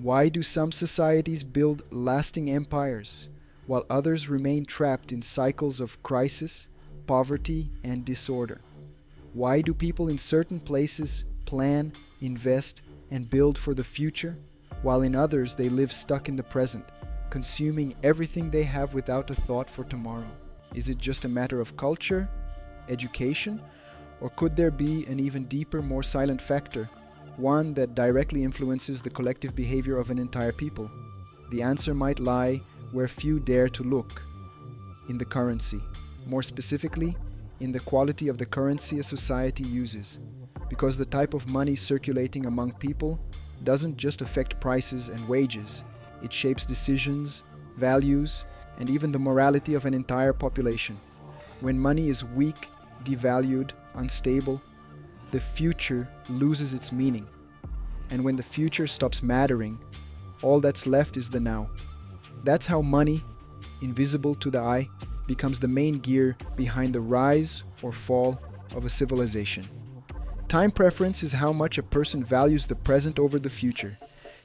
Why do some societies build lasting empires, while others remain trapped in cycles of crisis, poverty, and disorder? Why do people in certain places plan, invest, and build for the future, while in others they live stuck in the present, consuming everything they have without a thought for tomorrow? Is it just a matter of culture, education, or could there be an even deeper, more silent factor, one that directly influences the collective behavior of an entire people? The answer might lie where few dare to look: in the currency. More specifically, in the quality of the currency a society uses. Because the type of money circulating among people doesn't just affect prices and wages, it shapes decisions, values, and even the morality of an entire population. When money is weak, devalued, unstable, the future loses its meaning. And when the future stops mattering, all that's left is the now. That's how money, invisible to the eye, becomes the main gear behind the rise or fall of a civilization. Time preference is how much a person values the present over the future.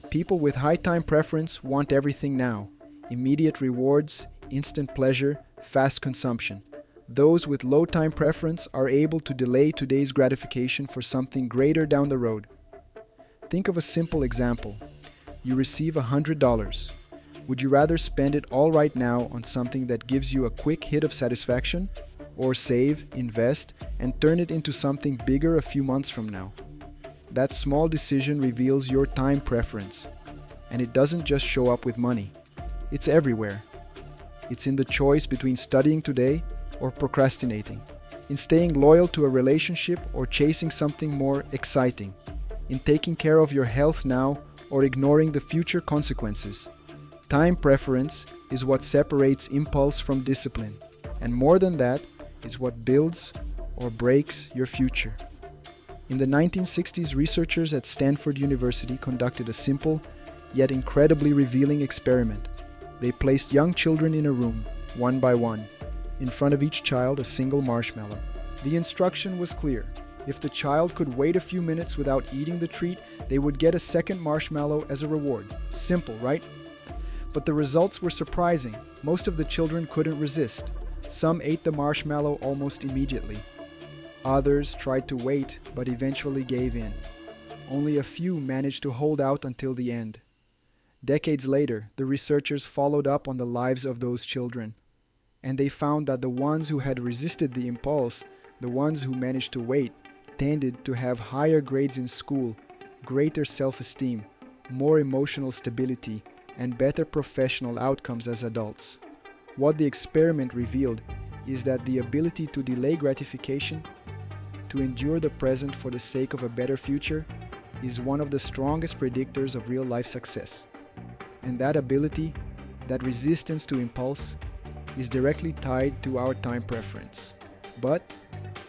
People with high time preference want everything now: immediate rewards, instant pleasure, fast consumption. Those with low time preference are able to delay today's gratification for something greater down the road. Think of a simple example. You receive $100. Would you rather spend it all right now on something that gives you a quick hit of satisfaction, or save, invest, and turn it into something bigger a few months from now? That small decision reveals your time preference, and it doesn't just show up with money. It's everywhere. It's in the choice between studying today or procrastinating, in staying loyal to a relationship or chasing something more exciting, in taking care of your health now or ignoring the future consequences. Time preference is what separates impulse from discipline, and more than that, is what builds or breaks your future. In the 1960s, researchers at Stanford University conducted a simple, yet incredibly revealing experiment. They placed young children in a room, one by one. In front of each child, a single marshmallow. The instruction was clear. If the child could wait a few minutes without eating the treat, they would get a second marshmallow as a reward. Simple, right? But the results were surprising. Most of the children couldn't resist. Some ate the marshmallow almost immediately. Others tried to wait, but eventually gave in. Only a few managed to hold out until the end. Decades later, the researchers followed up on the lives of those children, and they found that the ones who had resisted the impulse, the ones who managed to wait, tended to have higher grades in school, greater self-esteem, more emotional stability, and better professional outcomes as adults. What the experiment revealed is that the ability to delay gratification, to endure the present for the sake of a better future, is one of the strongest predictors of real-life success. And that ability, that resistance to impulse, is directly tied to our time preference. But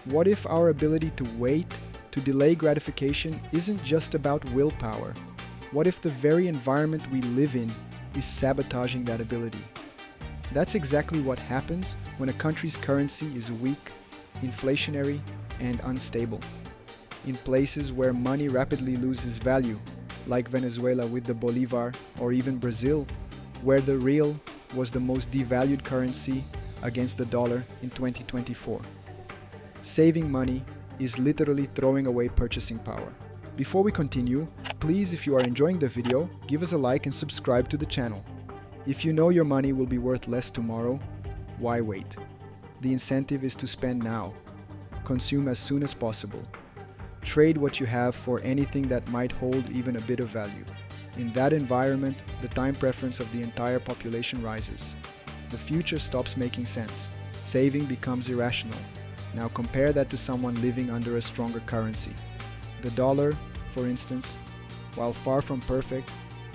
what if our ability to wait, to delay gratification, isn't just about willpower? What if the very environment we live in is sabotaging that ability? That's exactly what happens when a country's currency is weak, inflationary, and unstable. In places where money rapidly loses value, like Venezuela with the Bolivar, or even Brazil, where the real was the most devalued currency against the dollar in 2024. Saving money is literally throwing away purchasing power. Before we continue, please, if you are enjoying the video, give us a like and subscribe to the channel. If you know your money will be worth less tomorrow, why wait? The incentive is to spend now. Consume as soon as possible. Trade what you have for anything that might hold even a bit of value. In that environment, the time preference of the entire population rises. The future stops making sense. Saving becomes irrational. Now compare that to someone living under a stronger currency. The dollar, for instance, while far from perfect,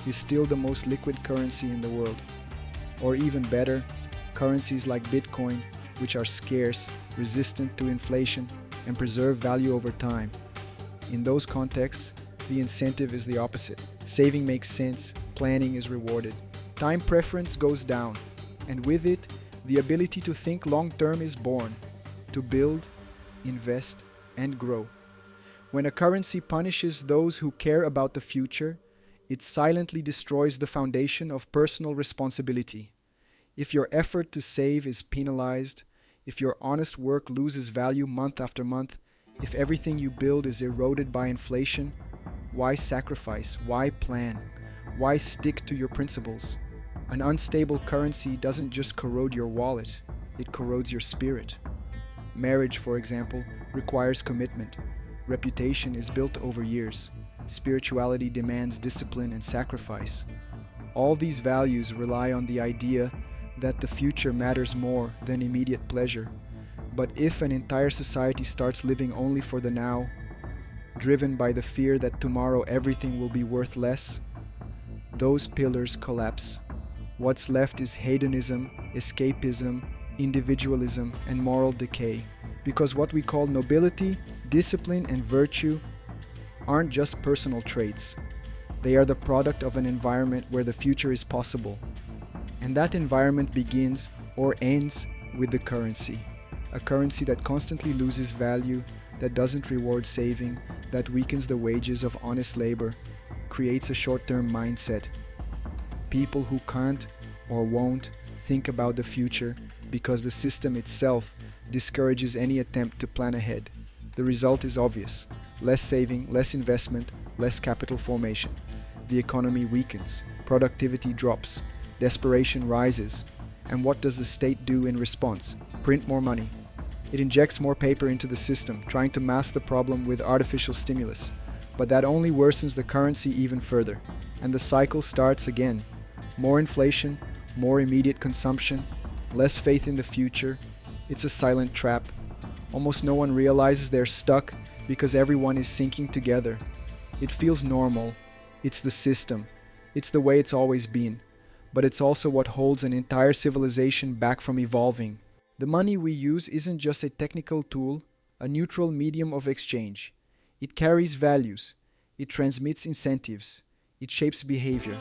is still the most liquid currency in the world. Or even better, currencies like Bitcoin, which are scarce, resistant to inflation, and preserve value over time. In those contexts, the incentive is the opposite. Saving makes sense, planning is rewarded. Time preference goes down, and with it, the ability to think long-term is born, to build, invest, and grow. When a currency punishes those who care about the future, It silently destroys the foundation of personal responsibility. If your effort to save is penalized, if your honest work loses value month after month, if everything you build is eroded by inflation, why sacrifice? Why plan? Why stick to your principles? An unstable currency doesn't just corrode your wallet, it corrodes your spirit. Marriage, for example, requires commitment. Reputation is built over years. Spirituality demands discipline and sacrifice. All these values rely on the idea that the future matters more than immediate pleasure. But if an entire society starts living only for the now, driven by the fear that tomorrow everything will be worth less, those pillars collapse. What's left is hedonism, escapism, individualism, and moral decay. Because what we call nobility, discipline, and virtue aren't just personal traits. They are the product of an environment where the future is possible. And that environment begins or ends with the currency. A currency that constantly loses value, that doesn't reward saving, that weakens the wages of honest labor, creates a short-term mindset. People who can't or won't think about the future because the system itself discourages any attempt to plan ahead. The result is obvious: less saving, less investment, less capital formation. The economy weakens, productivity drops, desperation rises. And what does the state do in response? Print more money. It injects more paper into the system, trying to mask the problem with artificial stimulus. But that only worsens the currency even further. And the cycle starts again. More inflation, more immediate consumption, less faith in the future. It's a silent trap. Almost no one realizes they're stuck because everyone is sinking together. It feels normal. It's the system. It's the way it's always been. But it's also what holds an entire civilization back from evolving. The money we use isn't just a technical tool, a neutral medium of exchange. It carries values. It transmits incentives. It shapes behavior.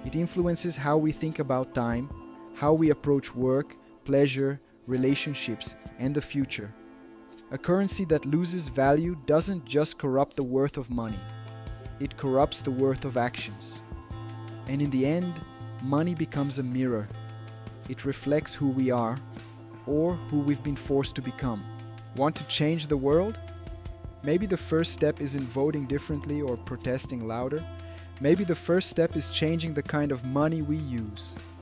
It influences how we think about time, how we approach work, pleasure, relationships, and the future. A currency that loses value doesn't just corrupt the worth of money. It corrupts the worth of actions. And in the end, money becomes a mirror. It reflects who we are, or who we've been forced to become. Want to change the world? Maybe the first step isn't voting differently or protesting louder. Maybe the first step is changing the kind of money we use.